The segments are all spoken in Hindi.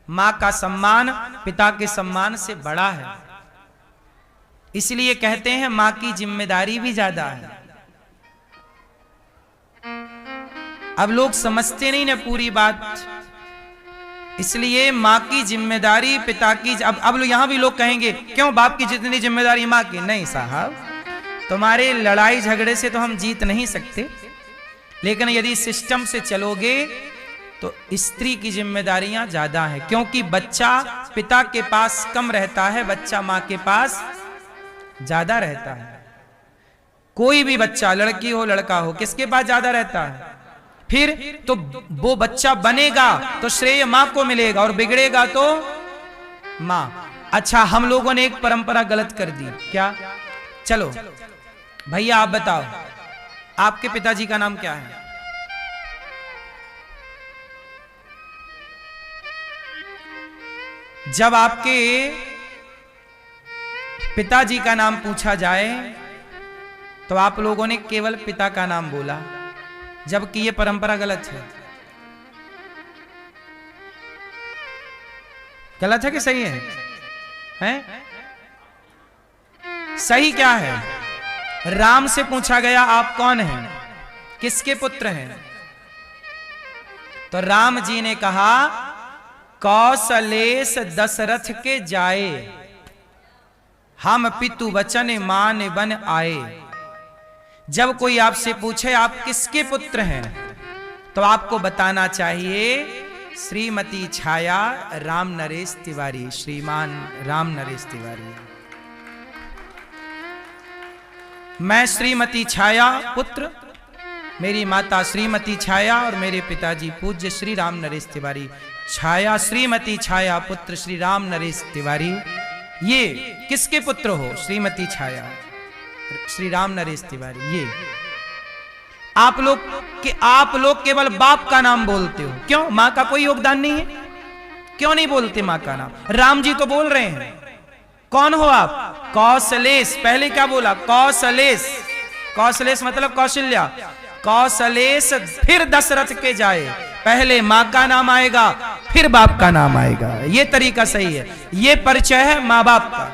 मां का सम्मान पिता के सम्मान से बड़ा है। इसलिए कहते हैं मां की जिम्मेदारी भी ज्यादा है। अब लोग समझते नहीं ना पूरी बात, इसलिए मां की जिम्मेदारी पिता की। अब यहां भी लोग कहेंगे क्यों बाप की जितनी जिम्मेदारी मां की। नहीं साहब, तुम्हारे लड़ाई झगड़े से तो हम जीत नहीं सकते, लेकिन यदि सिस्टम से चलोगे तो स्त्री की जिम्मेदारियां ज्यादा है, क्योंकि बच्चा पिता के पास कम रहता है, बच्चा मां के पास ज्यादा रहता है। कोई भी बच्चा, लड़की हो लड़का हो, किसके पास ज्यादा रहता है? फिर तो वो बच्चा बनेगा तो श्रेय मां को मिलेगा और बिगड़ेगा तो मां। अच्छा, हम लोगों ने एक परंपरा गलत कर दी। क्या? चलो भैया आप बताओ, आपके पिताजी का नाम क्या है? जब आपके पिताजी का नाम पूछा जाए तो आप लोगों ने केवल पिता का नाम बोला, जबकि यह परंपरा गलत है। गलत है कि सही है? हैं? सही क्या है? राम से पूछा गया आप कौन हैं, किसके पुत्र हैं? तो राम जी ने कहा कौशलेश दशरथ के जाए, हम पितु वचन मान बन आए। जब कोई आपसे पूछे आप किसके पुत्र हैं, तो आपको बताना चाहिए श्रीमती छाया राम नरेश तिवारी, श्रीमान राम नरेश तिवारी। मैं श्रीमती छाया पुत्र, मेरी माता श्रीमती छाया और मेरे पिताजी पूज्य श्री राम नरेश तिवारी। छाया, श्रीमती छाया पुत्र श्री राम नरेश तिवारी। ये किसके पुत्र हो? श्रीमती छाया श्री राम नरेश तिवारी। ये आप लोग केवल बाप का नाम बोलते हो, क्यों? मां का कोई योगदान नहीं है? क्यों नहीं बोलते मां का नाम? राम जी तो बोल रहे हैं। कौन हो आप? कौशलेश। पहले क्या बोला? कौशलेश। कौशलेश मतलब कौशल्या। कौशलेश फिर दशरथ के जाए, पहले मां का नाम आएगा फिर बाप का नाम आएगा। यह तरीका सही है, यह परिचय है मां बाप का।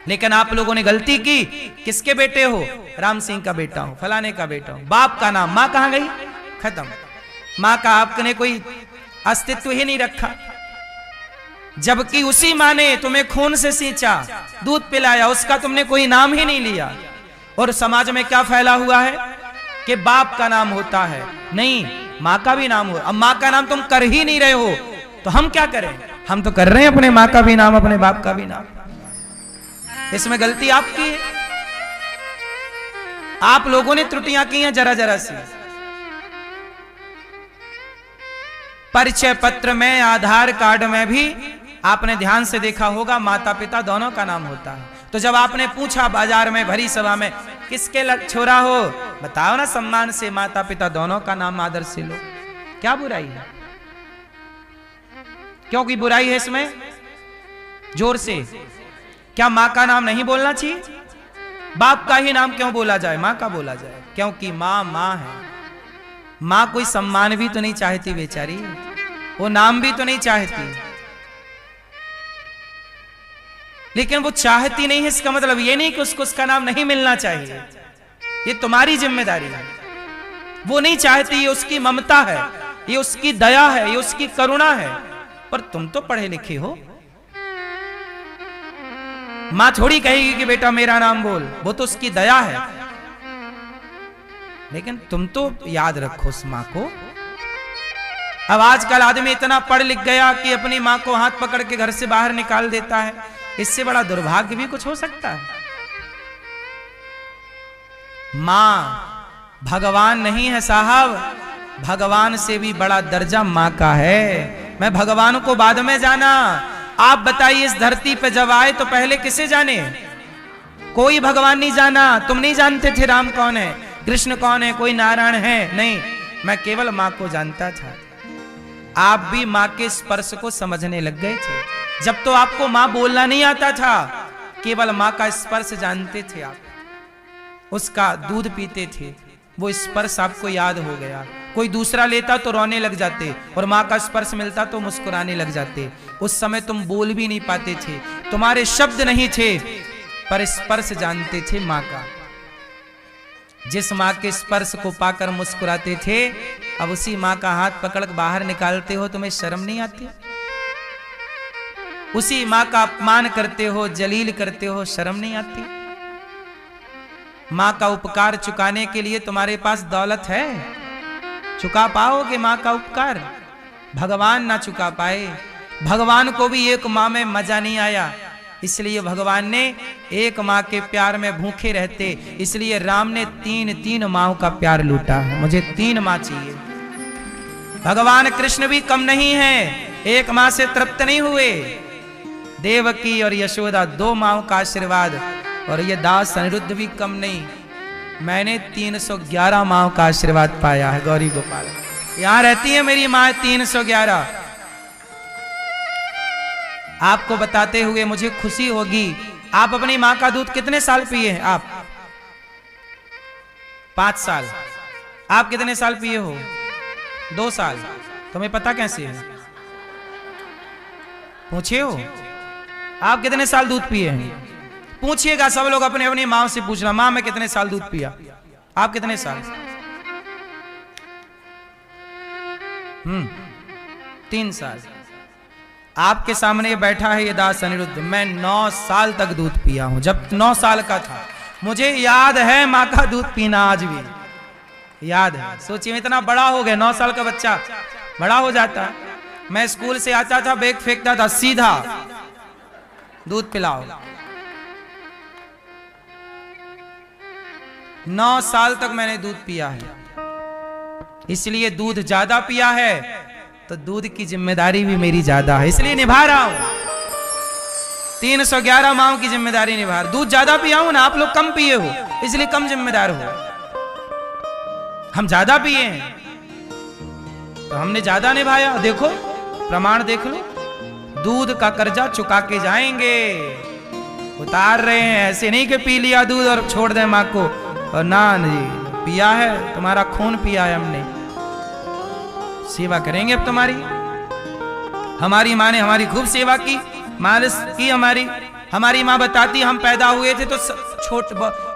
लेकिन आप लोगों ने गलती की। किसके बेटे हो? राम सिंह का बेटा हूं, फलाने का बेटा हूं। बाप का नाम, मां कहां गई? खत्म। मां का आपने कोई अस्तित्व ही नहीं रखा, जबकि उसी मां ने तुम्हें खून से सींचा, दूध पिलाया, उसका तुमने कोई नाम ही नहीं लिया। और समाज में क्या फैला हुआ है कि बाप का नाम होता है, नहीं मां का भी नाम हो। अब मां का नाम तुम कर ही नहीं रहे हो तो हम क्या करें? हम तो कर रहे हैं अपने मां का भी नाम, अपने बाप का भी नाम। इसमें गलती आपकी है। आप लोगों ने त्रुटियां की हैं जरा जरा सी। परिचय पत्र में, आधार कार्ड में भी आपने ध्यान से देखा होगा माता पिता दोनों का नाम होता है। तो जब आपने पूछा बाजार में, भरी सभा में, किसके छोरा हो, बताओ ना सम्मान से माता पिता दोनों का नाम आदर से लो। क्या बुराई है? क्योंकि बुराई है इसमें? जोर से। क्या मां का नाम नहीं बोलना चाहिए? बाप का ही नाम क्यों बोला जाए, मां का बोला जाए? क्योंकि मां मां है। मां कोई सम्मान भी तो नहीं चाहती बेचारी, वो नाम भी तो नहीं चाहती। लेकिन वो चाहती नहीं है इसका मतलब ये नहीं कि उसको उसका नाम नहीं मिलना चाहिए। ये तुम्हारी जिम्मेदारी है। वो नहीं चाहती, ये उसकी ममता है, ये उसकी दया है, ये उसकी करुणा है। पर तुम तो पढ़े लिखे हो, मां थोड़ी कहेगी कि बेटा मेरा नाम बोल, वो तो उसकी दया है। लेकिन तुम तो याद रखो उस मां को। अब आजकल आदमी इतना पढ़ लिख गया कि अपनी मां को हाथ पकड़ के घर से बाहर निकाल देता है। इससे बड़ा दुर्भाग्य भी कुछ हो सकता है? मां भगवान नहीं है साहब, भगवान से भी बड़ा दर्जा मां का है। मैं भगवान को बाद में जाना। आप बताइए, इस धरती पे जब आए तो पहले किसे जाने? कोई भगवान नहीं जाना। तुम नहीं जानते थे राम कौन है, कृष्ण कौन है, कोई नारायण है? नहीं, मैं केवल मां को जानता था। आप भी मां के स्पर्श को समझने लग गए थे। जब तो आपको मां बोलना नहीं आता था, केवल मां का स्पर्श जानते थे आप, उसका दूध पीते थे, वो स्पर्श आपको याद हो गया। कोई दूसरा लेता तो रोने लग जाते, और माँ का स्पर्श मिलता तो मुस्कुराने लग जाते। उस समय तुम बोल भी नहीं पाते थे, तुम्हारे शब्द नहीं थे, पर स्पर्श जानते थे माँ का। जिस माँ के स्पर्श को पाकर मुस्कुराते थे, अब उसी माँ का हाथ पकड़ बाहर निकालते हो, तुम्हें शर्म नहीं आती? उसी माँ का अपमान करते हो, जलील करते हो, शर्म नहीं आती? माँ का उपकार चुकाने के लिए तुम्हारे पास दौलत है? चुका पाओगे माँ का उपकार? भगवान ना चुका पाए। भगवान को भी एक माँ में मजा नहीं आया, इसलिए भगवान ने एक माँ के प्यार में भूखे रहते, इसलिए राम ने तीन माँओं का प्यार लूटा है। मुझे 3 माँ चाहिए। भगवान कृष्ण भी कम नहीं है, एक माँ से तृप्त नहीं हुए। देवकी और यशोदा 2 माँओं का आशीर्वाद, और ये दास अनिरुद्ध भी कम नहीं। मैंने 311 माँओं का आशीर्वाद पाया है। गौरी गोपाल यहां रहती है मेरी माँ 311। आपको बताते हुए मुझे खुशी होगी, आप अपनी माँ का दूध कितने साल पिए हैं? आप 5 साल। आप कितने साल पिए हो? 2 साल। तुम्हें पता कैसे है? पूछे हो? आप कितने साल दूध पिए हैं? पूछिएगा सब लोग अपने अपनी माँ से पूछना, माँ मैं कितने साल दूध पिया? आप कितने साल? 3 साल। आपके सामने बैठा है ये दास अनिरुद्ध, मैं 9 साल तक दूध पिया हूं। जब 9 साल का था मुझे याद है माँ का दूध पीना, आज भी याद है। सोचिए इतना बड़ा हो गया, 9 साल का बच्चा बड़ा हो जाता है। मैं स्कूल से आता था, बैग फेंकता था, सीधा दूध पिलाओ। 9 साल तक मैंने दूध पिया है, इसलिए दूध ज्यादा पिया है तो दूध की जिम्मेदारी भी मेरी ज्यादा है, इसलिए निभा रहा हूं। 311 माँओं की जिम्मेदारी निभा रहा। दूध ज्यादा पिया हूं ना, आप लोग कम पिए हो, इसलिए कम जिम्मेदार हो। हम ज्यादा पिए हैं तो हमने ज्यादा निभाया। देखो प्रमाण देख लो, दूध का कर्जा चुका के जाएंगे। उतार रहे हैं, ऐसे नहीं कि पी लिया दूध और छोड़ दें माँ को, और ना जी पिया है, तुम्हारा खून पिया है हमने, सेवा करेंगे अब तुम्हारी। हमारी माँ ने हमारी खूब सेवा की, मालिश की हमारी माँ बताती हम पैदा हुए थे तो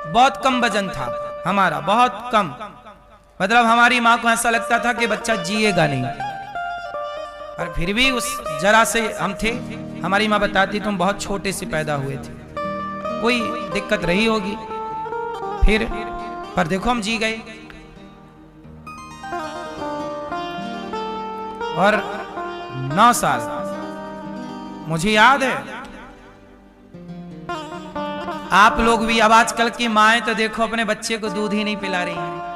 बहुत कम वजन था हमारा, बहुत कम। मतलब हमारी माँ को ऐसा लगता था कि बच्चा जिएगा नहीं, और फिर भी उस जरा से हम थे। हमारी माँ बताती तुम बहुत छोटे से पैदा हुए थे, कोई दिक्कत रही होगी, फिर पर देखो हम जी गए। और 9 साल मुझे याद है। आप लोग भी, अब आजकल की माएं तो देखो अपने बच्चे को दूध ही नहीं पिला रही हैं।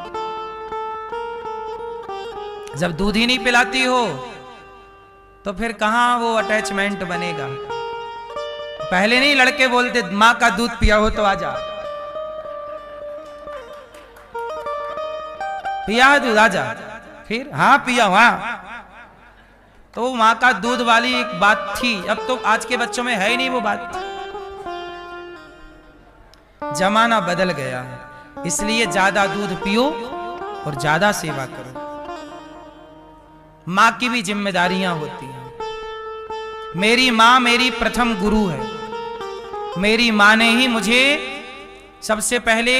जब दूध ही नहीं पिलाती हो तो फिर कहां वो अटैचमेंट बनेगा। पहले नहीं लड़के बोलते माँ का दूध पिया हो तो आजा, पिया दूध आजा, फिर हाँ पिया हाँ। तो माँ का दूध वाली एक बात थी, अब तो आज के बच्चों में है ही नहीं वो बात। जमाना बदल गया है, इसलिए ज्यादा दूध पियो और ज्यादा सेवा करो। माँ की भी जिम्मेदारियां होती हैं। मेरी माँ मेरी प्रथम गुरु है। मेरी माँ ने ही मुझे सबसे पहले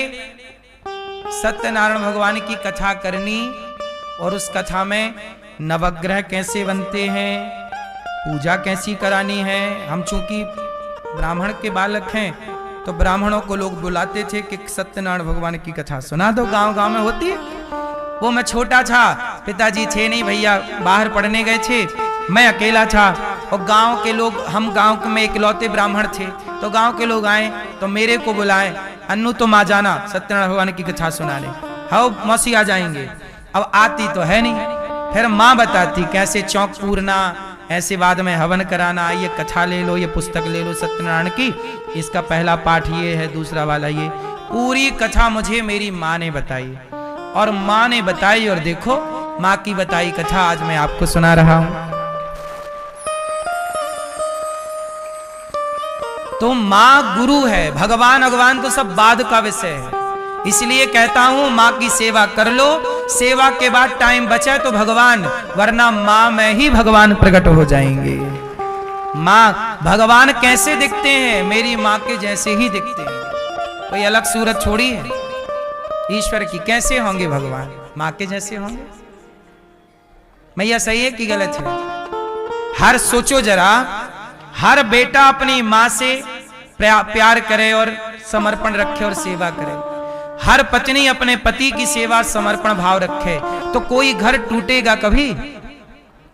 सत्यनारायण भगवान की कथा करनी, और उस कथा में नवग्रह कैसे बनते हैं, पूजा कैसी करानी है। हम चूंकि ब्राह्मण के बालक हैं तो ब्राह्मणों को लोग बुलाते थे कि सत्यनारायण भगवान की कथा सुना दो, गांव गांव में होती है। वो मैं छोटा था, पिताजी थे नहीं, भैया बाहर पढ़ने गए थे, मैं अकेला था, और गांव के लोग, हम गांव में इकलौते ब्राह्मण थे, तो गांव के लोग आए तो मेरे को बुलाए, अन्नू तुम आ जाना सत्यनारायण भगवान की कथा सुनाने। हाँ मौसी आ जाएंगे। अब आती तो है नहीं, फिर माँ बताती कैसे चौक पूरना, ऐसे बाद में हवन कराना, ये कथा ले लो, ये पुस्तक ले लो सत्यनारायण की, इसका पहला पाठ ये है, दूसरा वाला ये। पूरी कथा मुझे मेरी माँ ने बताई, और माँ ने बताई, और देखो माँ की बताई कथा आज मैं आपको सुना रहा हूं। तो माँ गुरु है, भगवान भगवान तो सब बाद का विषय है। इसलिए कहता हूं माँ की सेवा कर लो, सेवा के बाद टाइम बचा तो भगवान, वरना माँ में ही भगवान प्रकट हो जाएंगे। माँ भगवान कैसे दिखते हैं? मेरी माँ के जैसे ही दिखते हैं, कोई अलग सूरत छोड़ी है ईश्वर की। कैसे होंगे भगवान? माँ के जैसे होंगे। मैया सही है कि गलत है? हर सोचो जरा, हर बेटा अपनी माँ से प्यार करे और समर्पण रखे और सेवा करे, हर पत्नी अपने पति की सेवा समर्पण भाव रखे, तो कोई घर टूटेगा कभी?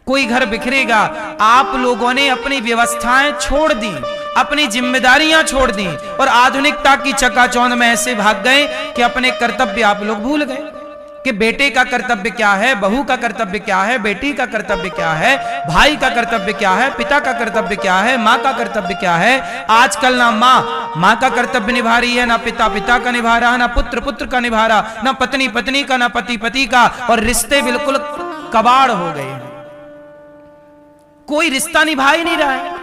कोई घर बिखरेगा? आप लोगों ने अपनी व्यवस्थाएं छोड़ दी, अपनी जिम्मेदारियां छोड़ दी और आधुनिकता की चकाचौंध में ऐसे भाग गए कि अपने कर्तव्य आप लोग भूल गए कि बेटे का कर्तव्य क्या है, बहू का कर्तव्य क्या है, बेटी का कर्तव्य क्या है, भाई का कर्तव्य क्या है, पिता का कर्तव्य क्या है, माँ का कर्तव्य क्या है। आजकल ना माँ का कर्तव्य निभा रही है, ना पिता का निभा रहा, ना पुत्र का निभा रहा, ना पत्नी का, ना पति का, और रिश्ते बिल्कुल कबाड़ हो गए हैं। कोई रिश्ता निभा ही नहीं रहा है।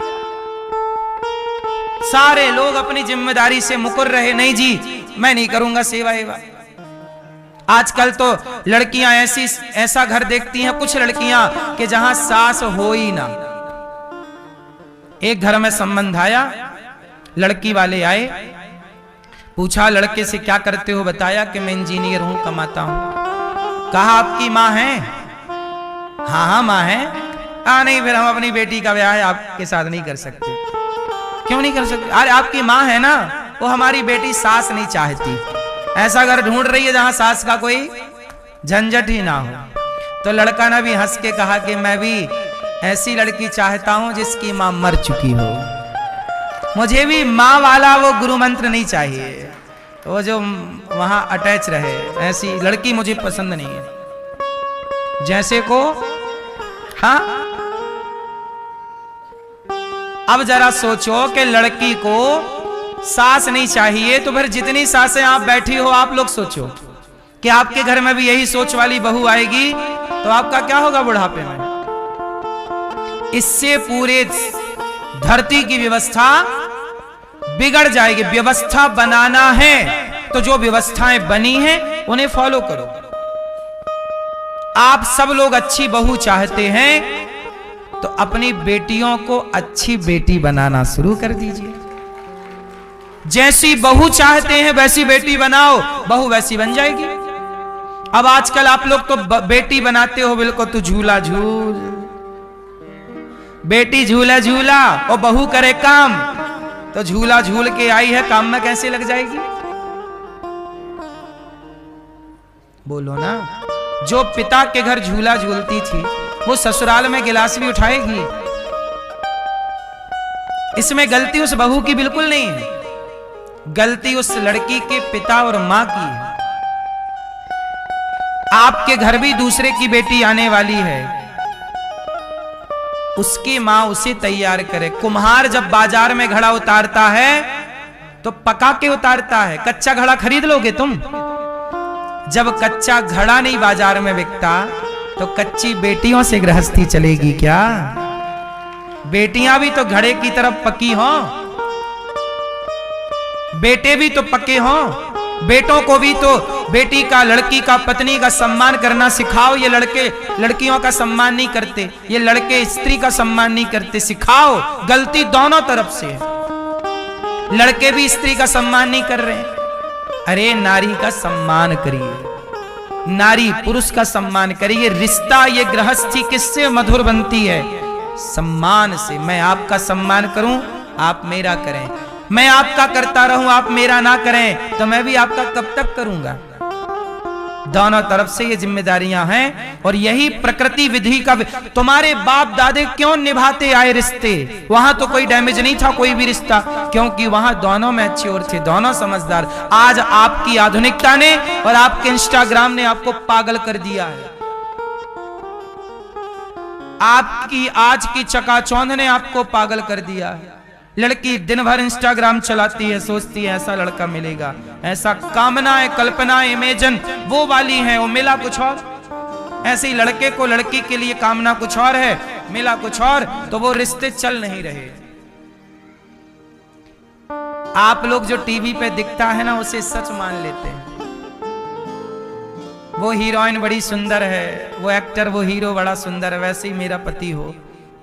सारे लोग अपनी जिम्मेदारी से मुकर रहे, नहीं जी मैं नहीं करूंगा सेवा एवा। आजकल तो लड़कियां ऐसा घर देखती हैं, कुछ लड़कियां कि जहां सास हो ही ना। एक घर में संबंध आया, लड़की वाले आए, पूछा लड़के से क्या करते हो? बताया कि मैं इंजीनियर हूं, कमाता हूं। कहा आपकी माँ है? हाँ माँ है। नहीं, फिर हम अपनी बेटी का ब्याह आपके साथ नहीं कर सकते। क्यों नहीं कर सकते? अरे आपकी माँ है ना, वो हमारी बेटी सास नहीं चाहती, ऐसा घर ढूंढ रही है जहां सास का कोई झंझट ही ना हो। तो लड़का ने भी हंस के कहा कि मैं भी ऐसी लड़की चाहता हूं जिसकी मां मर चुकी हो, मुझे भी मां वाला वो गुरु मंत्र नहीं चाहिए, वो जो वहां अटैच रहे, ऐसी लड़की मुझे पसंद नहीं है। जैसे को हाँ, अब जरा सोचो कि लड़की को सास नहीं चाहिए, तो फिर जितनी सासें आप बैठी हो, आप लोग सोचो कि आपके घर में भी यही सोच वाली बहू आएगी तो आपका क्या होगा बुढ़ापे में? इससे पूरे धरती की व्यवस्था बिगड़ जाएगी। व्यवस्था बनाना है तो जो व्यवस्थाएं बनी हैं उन्हें फॉलो करो। आप सब लोग अच्छी बहू चाहते हैं तो अपनी बेटियों को अच्छी बेटी बनाना शुरू कर दीजिए। जैसी बहू चाहते हैं वैसी बेटी बनाओ, बहू वैसी बन जाएगी। अब आजकल आप लोग तो बेटी बनाते हो बिल्कुल तो झूला झूल, बेटी झूला झूला और बहू करे काम, तो झूला झूल के आई है, काम में कैसे लग जाएगी? बोलो ना। जो पिता के घर झूला झूलती थी वो ससुराल में गिलास भी उठाएगी। इसमें गलती उस बहू की बिल्कुल नहीं है, गलती उस लड़की के पिता और मां की है। आपके घर भी दूसरे की बेटी आने वाली है, उसकी मां उसे तैयार करे। कुम्हार जब बाजार में घड़ा उतारता है तो पका के उतारता है, कच्चा घड़ा खरीद लोगे तुम? जब कच्चा घड़ा नहीं बाजार में बिकता तो कच्ची बेटियों से गृहस्थी चलेगी क्या? बेटियां भी तो घड़े की तरफ पकी हो, बेटे भी तो पके हों। बेटों को भी तो बेटी का, लड़की का, पत्नी का सम्मान करना सिखाओ। ये लड़के लड़कियों का सम्मान नहीं करते, ये लड़के स्त्री का सम्मान नहीं करते, सिखाओ। गलती दोनों तरफ से है, लड़के भी स्त्री का सम्मान नहीं कर रहे हैं। अरे नारी का सम्मान करिए, नारी पुरुष का सम्मान करिए। रिश्ता, ये गृहस्थी किससे मधुर बनती है? सम्मान से। मैं आपका सम्मान करूं, आप मेरा करें। मैं आपका करता रहूं, आप मेरा ना करें, तो मैं भी आपका कब तक करूंगा? दोनों तरफ से ये जिम्मेदारियां हैं और यही प्रकृति विधि का। तुम्हारे बाप दादे क्यों निभाते आए रिश्ते? वहां तो कोई डैमेज नहीं था कोई भी रिश्ता, क्योंकि वहां दोनों मैच्योर थे, दोनों समझदार। आज आपकी आधुनिकता ने और आपके इंस्टाग्राम ने आपको पागल कर दिया है। आपकी आज की चकाचौंध ने आपको पागल कर दिया है। लड़की दिन भर इंस्टाग्राम चलाती है, सोचती है ऐसा लड़का मिलेगा, ऐसा कामनाएं, कल्पनाएं, इमेजिन वो वाली है, वो मिला कुछ और। ऐसे ही लड़के को लड़की के लिए कामना कुछ और है, मिला कुछ और, तो वो रिश्ते चल नहीं रहे। आप लोग जो टीवी पे दिखता है ना उसे सच मान लेते हैं। वो हीरोइन बड़ी सुंदर है, वो एक्टर वो हीरो बड़ा सुंदर है, वैसे ही मेरा पति हो।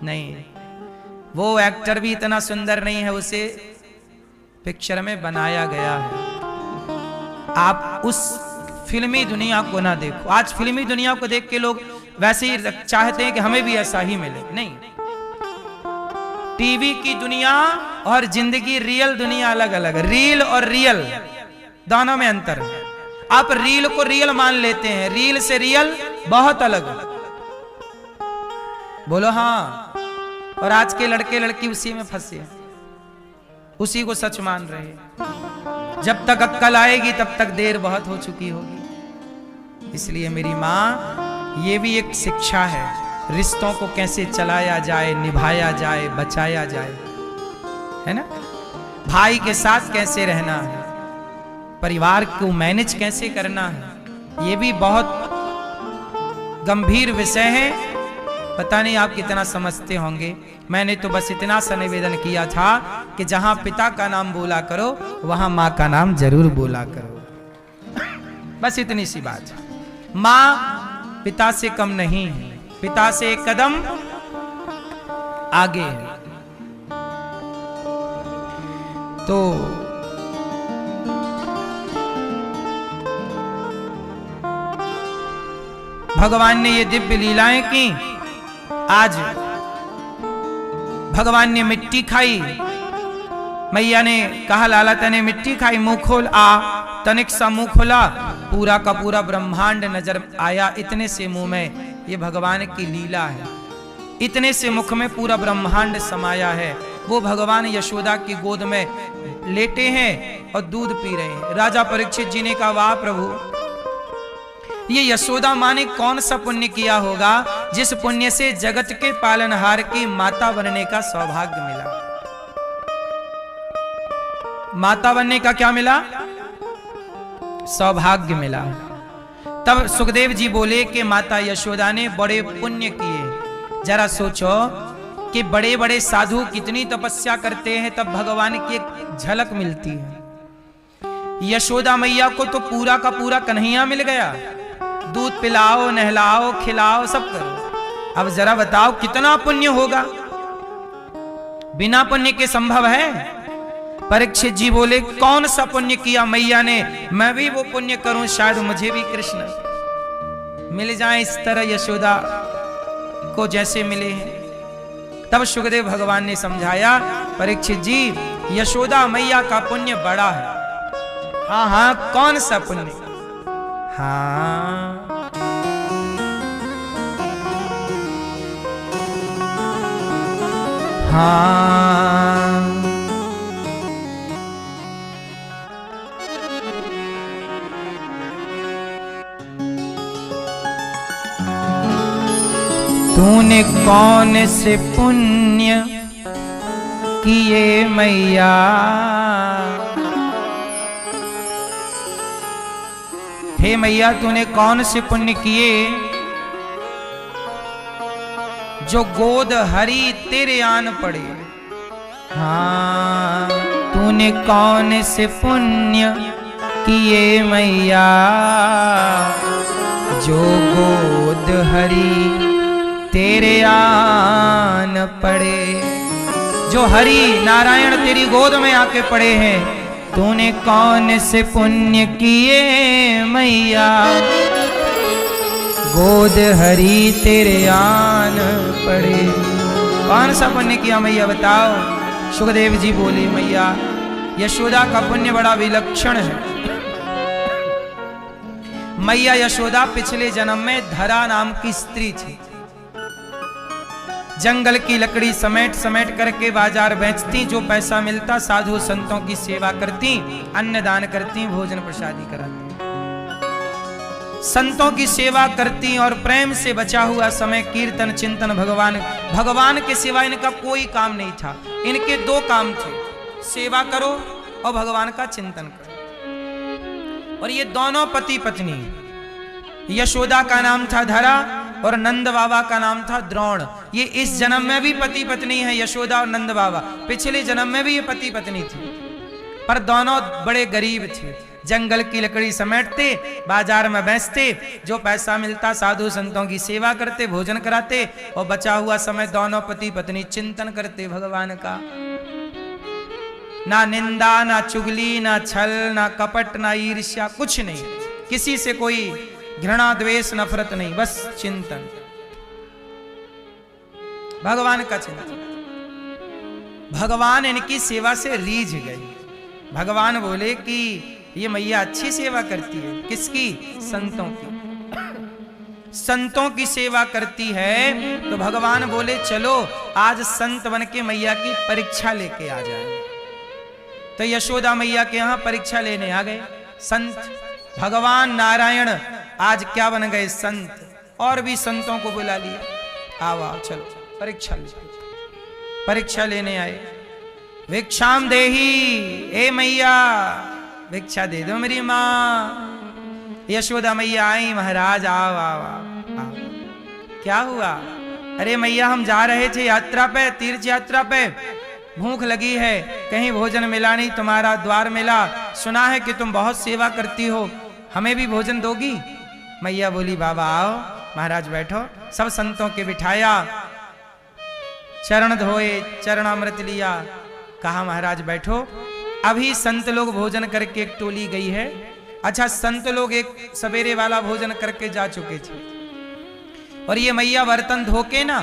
नहीं, वो एक्टर भी इतना सुंदर नहीं है, उसे पिक्चर में बनाया गया है। आप उस फिल्मी दुनिया को ना देखो। आज फिल्मी दुनिया को देख के लोग वैसे ही चाहते हैं कि हमें भी ऐसा ही मिले। नहीं, टीवी की दुनिया और जिंदगी रियल दुनिया अलग अलग है। रील और रियल दोनों में अंतर है। आप रील को रियल मान लेते हैं, रील से रियल बहुत अलग है। बोलो हाँ। और आज के लड़के लड़की उसी में फंसे, उसी को सच मान रहे हैं। जब तक अक्ल आएगी तब तक देर बहुत हो चुकी होगी। इसलिए मेरी मां, ये भी एक शिक्षा है, रिश्तों को कैसे चलाया जाए, निभाया जाए, बचाया जाए, है ना। भाई के साथ कैसे रहना है, परिवार को मैनेज कैसे करना है, ये भी बहुत गंभीर विषय है। पता नहीं आप कितना समझते होंगे। मैंने तो बस इतना सा निवेदन किया था कि जहां पिता का नाम बोला करो वहां मां का नाम जरूर बोला करो। बस इतनी सी बात है। मां पिता से कम नहीं है, पिता से एक कदम आगे है। तो भगवान ने ये दिव्य लीलाएं की। आज भगवान ने मिट्टी खाई, मैया ने कहा लाला तने मिट्टी खाई, मुंह खोल। आ तनिक सा मुंह खोला, पूरा का पूरा ब्रह्मांड नजर आया। इतने से मुंह में, ये भगवान की लीला है। इतने से मुख में पूरा ब्रह्मांड समाया है। वो भगवान यशोदा की गोद में लेटे हैं और दूध पी रहे हैं। राजा परीक्षित जी ने कहा, वाह प्रभु, ये यशोदा माँ ने कौन सा पुण्य किया होगा जिस पुण्य से जगत के पालनहार की माता बनने का सौभाग्य मिला। माता बनने का क्या मिला? सौभाग्य मिला। तब सुखदेव जी बोले कि माता यशोदा ने बड़े पुण्य किए। जरा सोचो कि बड़े बड़े साधु कितनी तपस्या करते हैं, तब भगवान की एक झलक मिलती है। यशोदा मैया को तो पूरा का पूरा कन्हैया मिल गया। दूध पिलाओ, नहलाओ, खिलाओ, सब करो। अब जरा बताओ कितना पुण्य होगा? बिना पुण्य के संभव है? परीक्षित जी बोले, कौन सा पुण्य किया मैया ने? मैं भी वो पुण्य करूं, शायद मुझे भी कृष्ण मिल जाए इस तरह यशोदा को जैसे मिले हैं। तब सुखदेव भगवान ने समझाया, परीक्षित जी, यशोदा मैया का पुण्य बड़ा है। हाँ हाँ, कौन सा पुण्य? हाँ, हाँ, तूने कौन से पुण्य किए मैया, हे मैया तूने कौन से पुण्य किए जो गोद हरी तेरे आन पड़े। हाँ, तूने कौन से पुण्य किए मैया जो गोद हरी तेरे आन पड़े। जो हरि नारायण तेरी गोद में आके पड़े हैं, तूने कौन से पुण्य किए मैया गोद हरी तेरे आन पड़े। कौन सा पुण्य किया मैया बताओ? सुखदेव जी बोले, मैया यशोदा का पुण्य बड़ा विलक्षण है। मैया यशोदा पिछले जन्म में धरा नाम की स्त्री थी। जंगल की लकड़ी समेट समेट करके बाजार बेचती, जो पैसा मिलता साधु संतों की सेवा करती, अन्नदान करती, भोजन प्रसादी कराती, संतों की सेवा करती और प्रेम से बचा हुआ समय कीर्तन चिंतन भगवान के सिवा इनका कोई काम नहीं था। इनके दो काम थे, सेवा करो और भगवान का चिंतन करो। और ये दोनों पति पत्नी, यशोदा का नाम था धरा और नंद बाबा का नाम था द्रोण। ये इस जन्म में भी पति पत्नी है, यशोदा और नंद बाबा। पिछले जन्म में भी ये पति पत्नी थी। पर दोनों बड़े गरीब थे। जंगल की लकड़ी समेटते, बाजार में बेचते, जो पैसा मिलता साधु संतों की सेवा करते, भोजन कराते, और बचा हुआ समय दोनों पति पत्नी चिंतन करते भगवान का। ना निंदा, ना चुगली, ना छल, ना कपट, ना ईर्ष्या, कुछ नहीं, किसी से कोई घृणा द्वेष नफरत नहीं, बस चिंतन, भगवान का चिंतन। भगवान इनकी सेवा से रीझ गए। भगवान बोले कि ये मैया अच्छी सेवा करती है। किसकी? संतों की। संतों की सेवा करती है, तो भगवान बोले चलो आज संत बन के मैया की परीक्षा लेके आ जाए। तो यशोदा मैया के यहां परीक्षा लेने आ गए संत। भगवान नारायण आज क्या बन गए? संत। और भी संतों को बुला लिया, आओ आओ चलो परीक्षा ले। परीक्षा लेने आए। भिक्षाम देही, ए मैया भिक्षा दे दो मेरी माँ। यशोदा मैया आई, महाराज आओ आओ आओ। क्या हुआ? अरे मैया हम जा रहे थे यात्रा पे, तीर्थ यात्रा पे, भूख लगी है, कहीं भोजन मिला नहीं, तुम्हारा द्वार मिला, सुना है कि तुम बहुत सेवा करती हो, हमें भी भोजन दोगी? मैया बोली बाबा आओ, महाराज बैठो। सब संतों के बिठाया, चरण धोए, चरणामृत लिया, कहा महाराज बैठो। अभी संत लोग भोजन करके एक टोली गई है। अच्छा, संत लोग एक सवेरे वाला भोजन करके जा चुके थे, और ये मैया बर्तन धोके ना,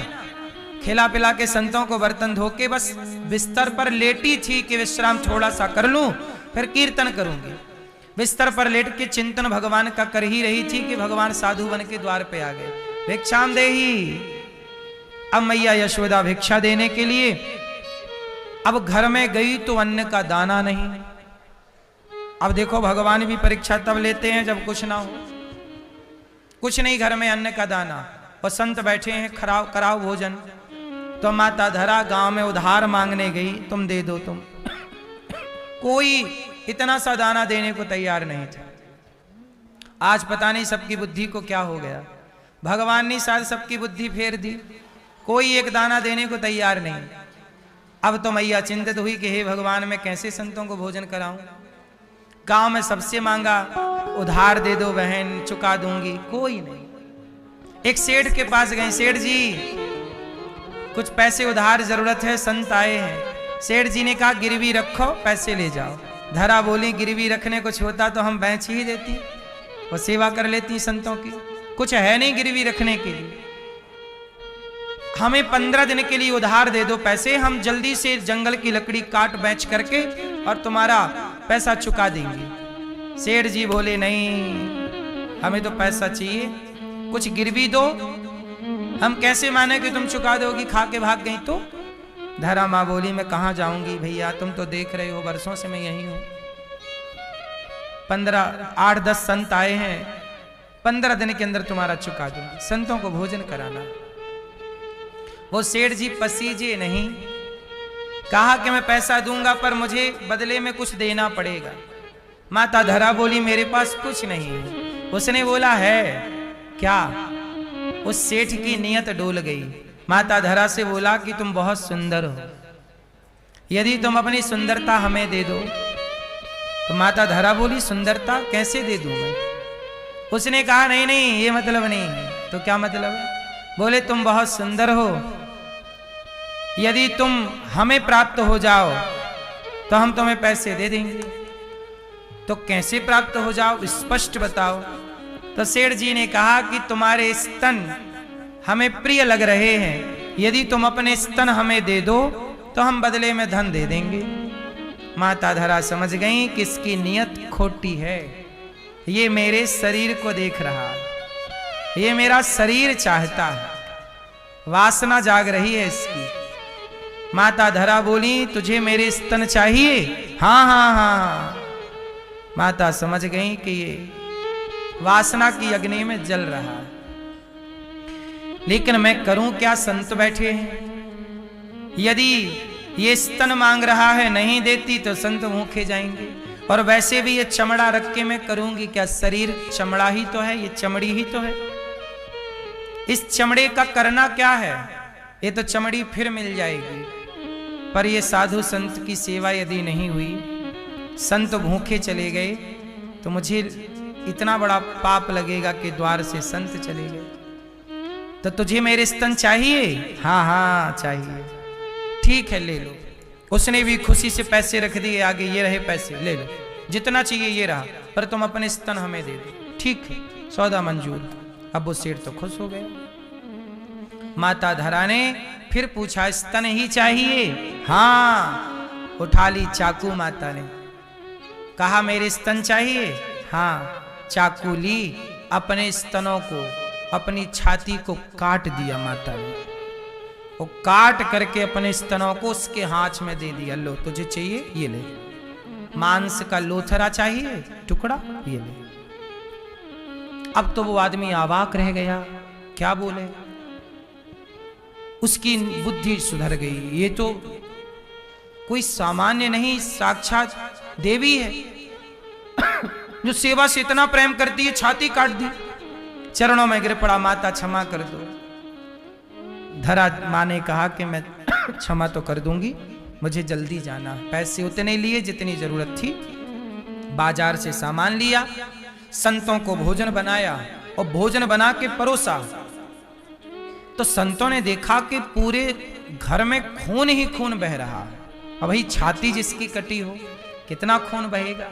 खिला पिला के संतों को बर्तन धोके बस बिस्तर पर लेटी थी कि विश्राम थोड़ा सा कर लूं, फिर कीर्तन करूंगी। बिस्तर पर लेट के चिंतन भगवान का कर ही रही थी कि भगवान साधु बन के द्वार पे आ गए। भिक्षाम देही। अब मैया यशोदा भिक्षा देने के लिए अब घर में गई तो अन्न का दाना नहीं। अब देखो भगवान भी परीक्षा तब लेते हैं जब कुछ ना हो, कुछ नहीं घर में अन्न का दाना, और संत बैठे हैं, खराव कराओ भोजन। तो माता धरा गांव में उधार मांगने गई, तुम दे दो तुम। कोई इतना सा दाना देने को तैयार नहीं था। आज पता नहीं सबकी बुद्धि को क्या हो गया, भगवान ने शायद सबकी बुद्धि फेर दी, कोई एक दाना देने को तैयार नहीं। अब तो मैया चिंतित हुई कि हे भगवान मैं कैसे संतों को भोजन कराऊं। गांव में सबसे मांगा, उधार दे दो बहन चुका दूंगी, कोई नहीं। एक सेठ के पास गए, सेठ जी कुछ पैसे उधार जरूरत है, संत आए हैं। सेठ जी ने कहा गिरवी रखो पैसे ले जाओ। धरा बोली गिरवी रखने कुछ होता तो हम बेच ही देती, वो सेवा कर लेती संतों की, कुछ है नहीं गिरवी रखने के लिए। हमें 15 दिन के लिए उधार दे दो पैसे, हम जल्दी से जंगल की लकड़ी काट बेच करके और तुम्हारा पैसा चुका देंगे। सेठ जी बोले नहीं, हमें तो पैसा चाहिए, कुछ गिरवी दो। हम कैसे माने कि तुम चुका दोगी, खा के भाग गई तो? धरा माँ बोली मैं कहाँ जाऊंगी भैया, तुम तो देख रहे हो वर्षों से मैं यही हूं। 8-10 संत आए हैं, 15 दिन के अंदर तुम्हारा चुका दूंगी, संतों को भोजन कराना। वो सेठ जी पसीजे नहीं, कहा कि मैं पैसा दूंगा पर मुझे बदले में कुछ देना पड़ेगा। माता धरा बोली मेरे पास कुछ नहीं है। उसने बोला है क्या? उस सेठ की नीयत डोल गई। माता धरा से बोला कि तुम बहुत सुंदर हो, यदि तुम अपनी सुंदरता हमें दे दो। तो माता धरा बोली सुंदरता कैसे दे दूं मैं? उसने कहा नहीं नहीं ये मतलब नहीं है। तो क्या मतलब है? बोले तुम बहुत सुंदर हो, यदि तुम हमें प्राप्त हो जाओ तो हम तुम्हें पैसे दे देंगे। तो कैसे प्राप्त हो जाओ, स्पष्ट बताओ। तो सेठ जी ने कहा कि तुम्हारे स्तन हमें प्रिय लग रहे हैं, यदि तुम अपने स्तन हमें दे दो तो हम बदले में धन दे देंगे। माता धरा समझ गई कि इसकी नियत खोटी है, ये मेरे शरीर को देख रहा है, ये मेरा शरीर चाहता है, वासना जाग रही है इसकी। माता धरा बोली तुझे मेरे स्तन चाहिए? हाँ हाँ हाँ। माता समझ गई कि ये वासना की अग्नि में जल रहा है, लेकिन मैं करूं क्या? संत बैठे हैं, यदि ये स्तन मांग रहा है नहीं देती तो संत भूखे जाएंगे। और वैसे भी ये चमड़ा रख के मैं करूंगी क्या? शरीर चमड़ा ही तो है, ये चमड़ी ही तो है, इस चमड़े का करना क्या है? ये तो चमड़ी फिर मिल जाएगी। पर ये साधु संत की सेवा यदि नहीं हुई, संत भूखे चले गए तो मुझे इतना बड़ा पाप लगेगा कि द्वार से संत चले गए, तो तुझे मेरे स्तन चाहिए? हाँ हाँ चाहिए। ठीक है ले लो। उसने भी खुशी से पैसे रख दिए आगे, ये रहे पैसे, ले लो, जितना चाहिए ये रहा, पर तुम अपने स्तन हमें दे दो। ठीक है, सौदा मंजूर। अब वो सेठ तो खुश हो गए। माता धरा ने फिर पूछा, स्तन ही चाहिए? हाँ। उठा ली चाकू माता ने, कहा मेरे स्तन चाहिए? हाँ। चाकू ली, अपने स्तनों को, अपनी छाती को काट दिया माता ने। वो काट करके अपने स्तनों को उसके हाथ में दे दिया, लो तुझे चाहिए ये ले। मांस का लोथरा चाहिए टुकड़ा, ये ले। अब तो वो आदमी अवाक रह गया, क्या बोले। उसकी बुद्धि सुधर गई, ये तो कोई सामान्य नहीं, साक्षात देवी है जो सेवा से इतना प्रेम करती है। छाती काट दी, चरणों में गिर पड़ा, माता क्षमा कर दो। धरा माँ ने कहा कि मैं क्षमा तो कर दूंगी, मुझे जल्दी जाना। पैसे उतने लिए जितनी जरूरत थी, बाजार से सामान लिया, संतों को भोजन बनाया और भोजन बना के परोसा। तो संतों ने देखा कि पूरे घर में खून ही खून बह रहा। अब भाई छाती जिसकी कटी हो, कितना खून बहेगा।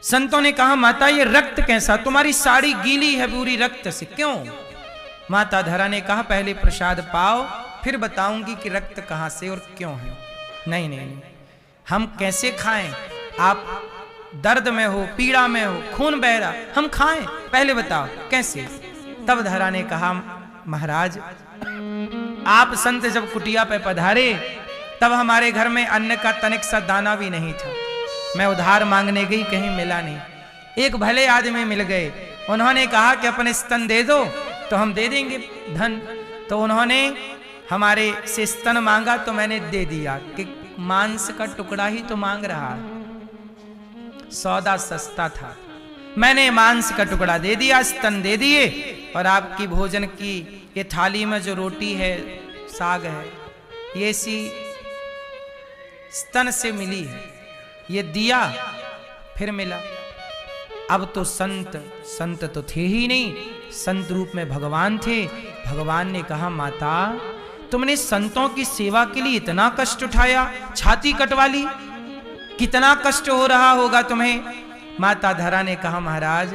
संतों ने कहा, माता ये रक्त कैसा? तुम्हारी साड़ी गीली है पूरी रक्त से, क्यों? माता धरा ने कहा, पहले प्रसाद पाओ, फिर बताऊंगी कि रक्त कहां से और क्यों है। नहीं नहीं नहीं, हम कैसे खाएं? आप दर्द में हो, पीड़ा में हो, खून बह रहा, हम खाएं? पहले बताओ कैसे। तब धरा ने कहा, महाराज आप संत जब कुटिया पे पधारे तब हमारे घर में अन्न का तनिक सा दाना भी नहीं था। मैं उधार मांगने गई, कहीं मिला नहीं। एक भले आदमी मिल गए, उन्होंने कहा कि अपने स्तन दे दो तो हम दे देंगे धन। तो उन्होंने हमारे से स्तन मांगा तो मैंने दे दिया कि मांस का टुकड़ा ही तो मांग रहा है, सौदा सस्ता था। मैंने मांस का टुकड़ा दे दिया, स्तन दे दिए, और आपकी भोजन की ये थाली में जो रोटी है, साग है, ये सी स्तन से मिली है, ये दिया फिर मिला। अब तो संत तो थे ही नहीं, संत रूप में भगवान थे। भगवान ने कहा, माता तुमने संतों की सेवा के लिए इतना कष्ट उठाया, छाती कटवा ली, कितना कष्ट हो रहा होगा तुम्हें। माता धरा ने कहा, महाराज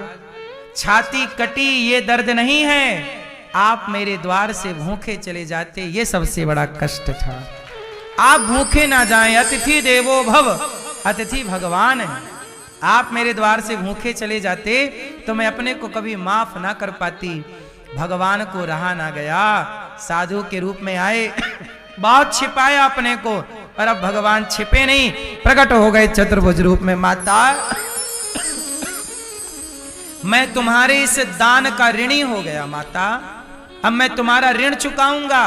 छाती कटी ये दर्द नहीं है, आप मेरे द्वार से भूखे चले जाते ये सबसे बड़ा कष्ट था। आप भूखे ना जाएं, अतिथि देवो भव, अतिथि भगवान है। आप मेरे द्वार से भूखे चले जाते तो मैं अपने को कभी माफ ना कर पाती। भगवान को रहा ना गया, साधु के रूप में आए, बहुत छिपाया अपने को, और अब भगवान छिपे नहीं, प्रकट हो गए चतुर्भुज रूप में। माता मैं तुम्हारे इस दान का ऋणी हो गया माता, अब मैं तुम्हारा ऋण चुकाऊंगा।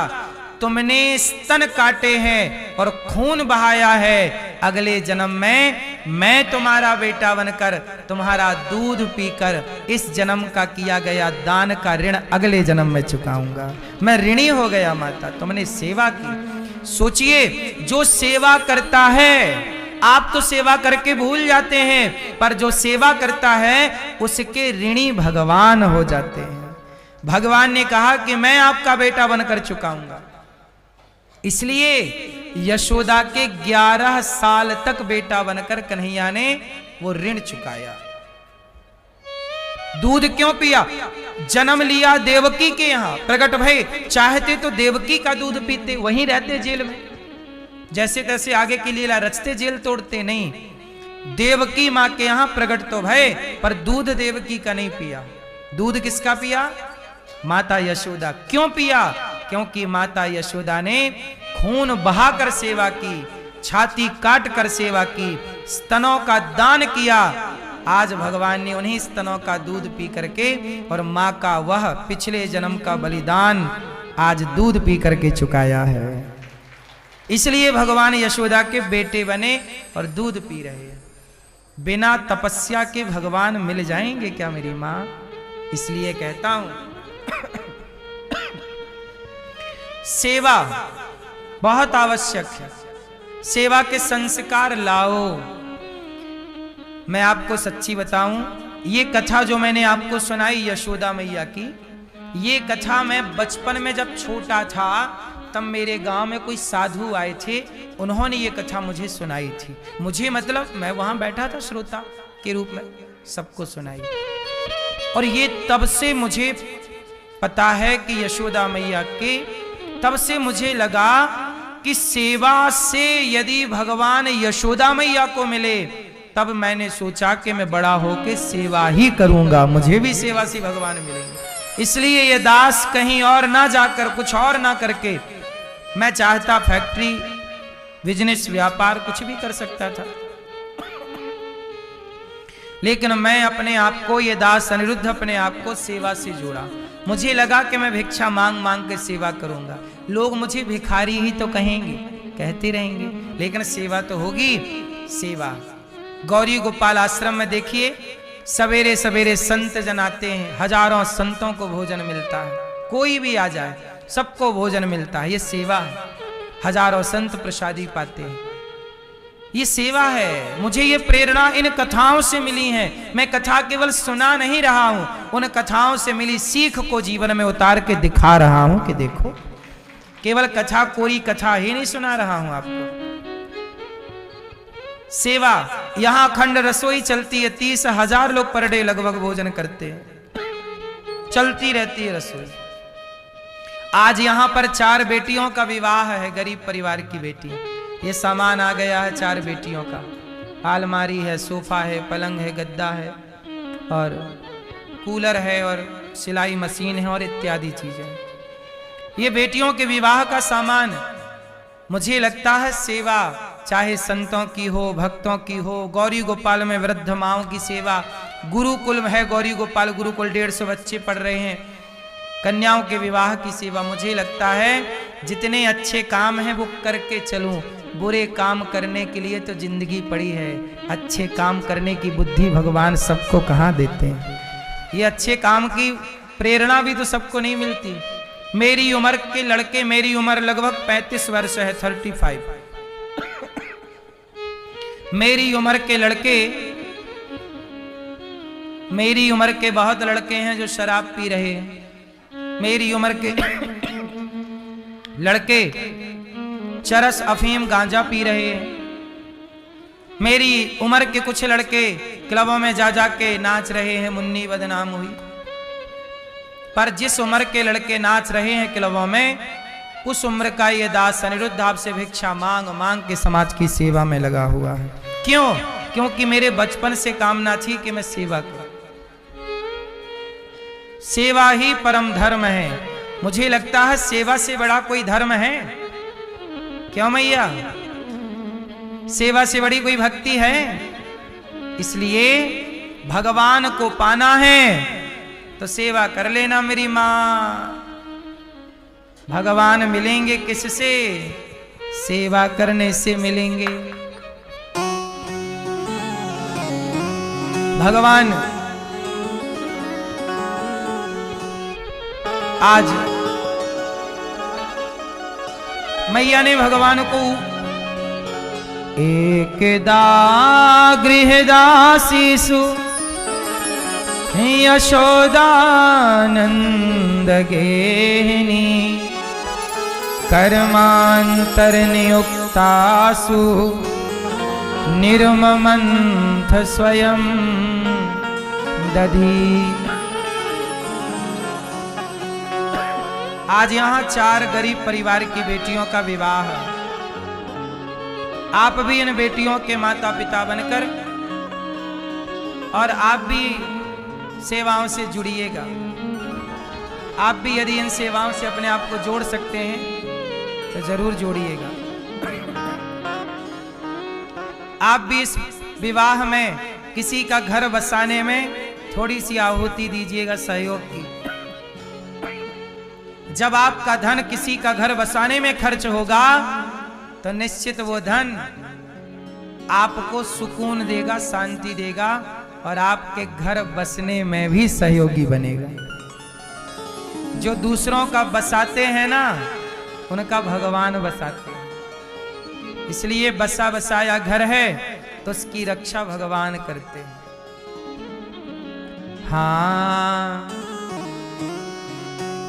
तुमने स्तन काटे हैं और खून बहाया है, अगले जन्म में मैं तुम्हारा बेटा बनकर तुम्हारा दूध पीकर इस जन्म का किया गया दान का ऋण अगले जन्म में चुकाऊंगा। मैं ऋणी हो गया माता, तुमने सेवा की। सोचिए, जो सेवा करता है, आप तो सेवा करके भूल जाते हैं, पर जो सेवा करता है उसके ऋणी भगवान हो जाते हैं। भगवान ने कहा कि मैं आपका बेटा बनकर चुकाऊंगा। इसलिए यशोदा के 11 साल तक बेटा बनकर कन्हैया ने वो ऋण चुकाया। दूध क्यों पिया? जन्म लिया देवकी के यहां, प्रकट भय, चाहते तो देवकी का दूध पीते, वहीं रहते जेल में, जैसे तैसे आगे की लीला रचते, जेल तोड़ते नहीं। देवकी मां के यहां प्रकट तो भय, पर दूध देवकी का नहीं पिया। दूध किसका पिया? माता यशोदा। क्यों पिया? क्योंकि माता यशोदा ने खून बहाकर सेवा की, छाती काट कर सेवा की, स्तनों का दान किया। आज भगवान ने उन्हीं स्तनों का दूध पी करके और मां का वह पिछले जन्म का बलिदान आज दूध पी करके चुकाया है। इसलिए भगवान यशोदा के बेटे बने और दूध पी रहे हैं। बिना तपस्या के भगवान मिल जाएंगे क्या मेरी मां? इसलिए कहता हूं सेवा बहुत आवश्यक है। सेवा के संस्कार लाओ, मैं आपको सच्ची बताऊं, ये कथा जो मैंने आपको सुनाई यशोदा मैया की, ये कथा मैं बचपन में जब छोटा था तब मेरे गांव में कोई साधु आए थे, उन्होंने ये कथा मुझे सुनाई थी। मुझे मतलब मैं वहां बैठा था श्रोता के रूप में, सबको सुनाई। और ये तब से मुझे पता है कि यशोदा मैया के, तब से मुझे लगा कि सेवा से यदि भगवान यशोदा मैया को मिले, तब मैंने सोचा कि मैं बड़ा होके सेवा ही करूंगा, मुझे भी सेवा से भगवान मिलेंगे। इसलिए ये दास कहीं और ना जाकर, कुछ और ना करके, मैं चाहता फैक्ट्री, बिजनेस, व्यापार कुछ भी कर सकता था, लेकिन मैं अपने आप को, ये दास अनिरुद्ध अपने आप को सेवा से जोड़ा। मुझे लगा कि मैं भिक्षा मांग मांग के सेवा करूंगा, लोग मुझे भिखारी ही तो कहेंगे, कहते रहेंगे, लेकिन सेवा तो होगी। सेवा गौरी गोपाल आश्रम में देखिए, सवेरे सवेरे संत जन आते हैं, हजारों संतों को भोजन मिलता है, कोई भी आ जाए सबको भोजन मिलता है, ये सेवा है। हजारों संत प्रसादी पाते हैं, ये सेवा है। मुझे ये प्रेरणा इन कथाओं से मिली है। मैं कथा केवल सुना नहीं रहा हूं, उन कथाओं से मिली सीख को जीवन में उतार के दिखा रहा हूं कि देखो, केवल कथा, कोरी कथा ही नहीं सुना रहा हूं आपको। सेवा, यहां खंड रसोई चलती है, 30,000 लोग पर डे लगभग भोजन करते हैं, चलती रहती है रसोई। आज यहां पर 4 बेटियों का विवाह है, गरीब परिवार की बेटी। ये सामान आ गया है 4 बेटियों का, अलमारी है, सोफा है, पलंग है, गद्दा है, और कूलर है, और सिलाई मशीन है, और इत्यादि चीजें। ये बेटियों के विवाह का सामान। मुझे लगता है सेवा, चाहे संतों की हो, भक्तों की हो, गौरी गोपाल में वृद्ध माओं की सेवा, गुरुकुल है गौरी गोपाल गुरुकुल, 150 बच्चे पढ़ रहे हैं, कन्याओं के विवाह की सेवा। मुझे लगता है जितने अच्छे काम हैं वो करके चलूं, बुरे काम करने के लिए तो जिंदगी पड़ी है। अच्छे काम करने की बुद्धि भगवान सबको कहाँ देते हैं, ये अच्छे काम की प्रेरणा भी तो सबको नहीं मिलती। मेरी उम्र के लड़के, मेरी उम्र लगभग 35 वर्ष है, 35। मेरी उम्र के लड़के, मेरी उम्र के बहुत लड़के हैं जो शराब पी रहे हैं। मेरी उम्र के लड़के चरस, अफीम, गांजा पी रहे हैं। मेरी उम्र के कुछ लड़के क्लबों में जा जा के नाच रहे हैं, मुन्नी बदनाम हुई। पर जिस उम्र के लड़के नाच रहे हैं क्लबों में, उस उम्र का ये दास अनिरुद्ध आपसे भिक्षा मांग मांग के समाज की सेवा में लगा हुआ है। क्यों? क्योंकि मेरे बचपन से कामना थी कि मैं सेवा करूं। सेवा ही परम धर्म है। मुझे लगता है सेवा से बड़ा कोई धर्म है? क्यों मैया? सेवा से बड़ी कोई भक्ति है? इसलिए भगवान को पाना है तो सेवा कर लेना मेरी मां। भगवान मिलेंगे किससे? सेवा करने से मिलेंगे। भगवान आज मैया ने भगवान को एकदा गृहदासीसु यशोदानंद गेहिनी कर्मांतर नियुक्तासु निर्ममंथ स्वयं दधी। आज यहाँ 4 गरीब परिवार की बेटियों का विवाह है। आप भी इन बेटियों के माता पिता बनकर और आप भी सेवाओं से जुड़िएगा। आप भी यदि इन सेवाओं से अपने आप को जोड़ सकते हैं तो जरूर जोड़िएगा। आप भी इस विवाह में किसी का घर बसाने में थोड़ी सी आहुति दीजिएगा सहयोग की। जब आपका धन किसी का घर बसाने में खर्च होगा तो निश्चित वो धन आपको सुकून देगा, शांति देगा और आपके घर बसने में भी सहयोगी बनेगा। जो दूसरों का बसाते हैं ना, उनका भगवान बसाते हैं। इसलिए बसा बसाया घर है तो उसकी रक्षा भगवान करते हैं। हाँ,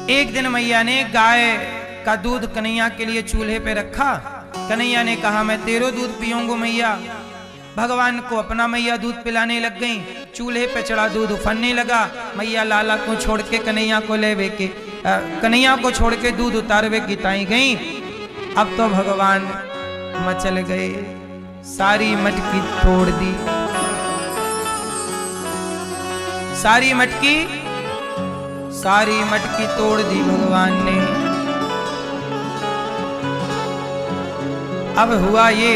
एक दिन मैया ने गाय का दूध कन्हैया के लिए चूल्हे पे रखा। कन्हैया ने कहा मैं तेरो दूध पीऊंगा मैया। भगवान को अपना मैया दूध पिलाने लग गई। चूल्हे पे चढ़ा दूध उफनने लगा। मैया लाला को छोड़ के कन्हैया को लेवे के कन्हैया को छोड़ के दूध उतारवे की ताई गई। अब तो भगवान मचल गए, सारी मटकी तोड़ दी, सारी मटकी तोड़ दी भगवान ने। अब हुआ ये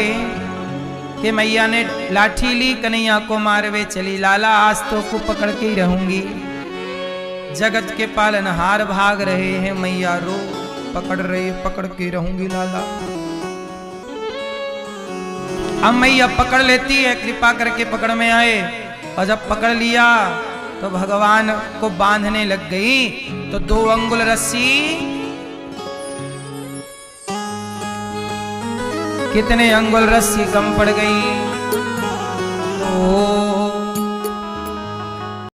कि मैया ने लाठी ली, कन्हैया को मारवे चली। लाला आज तो को पकड़ के ही रहूंगी। जगत के पालनहार भाग रहे हैं, मैया रो पकड़ रही, पकड़ के रहूंगी लाला। अब मैया पकड़ लेती है, कृपा करके पकड़ में आए। और जब पकड़ लिया तो भगवान को बांधने लग गई तो 2 अंगुल रस्सी कितने अंगुल रस्सी कम पड़ गई।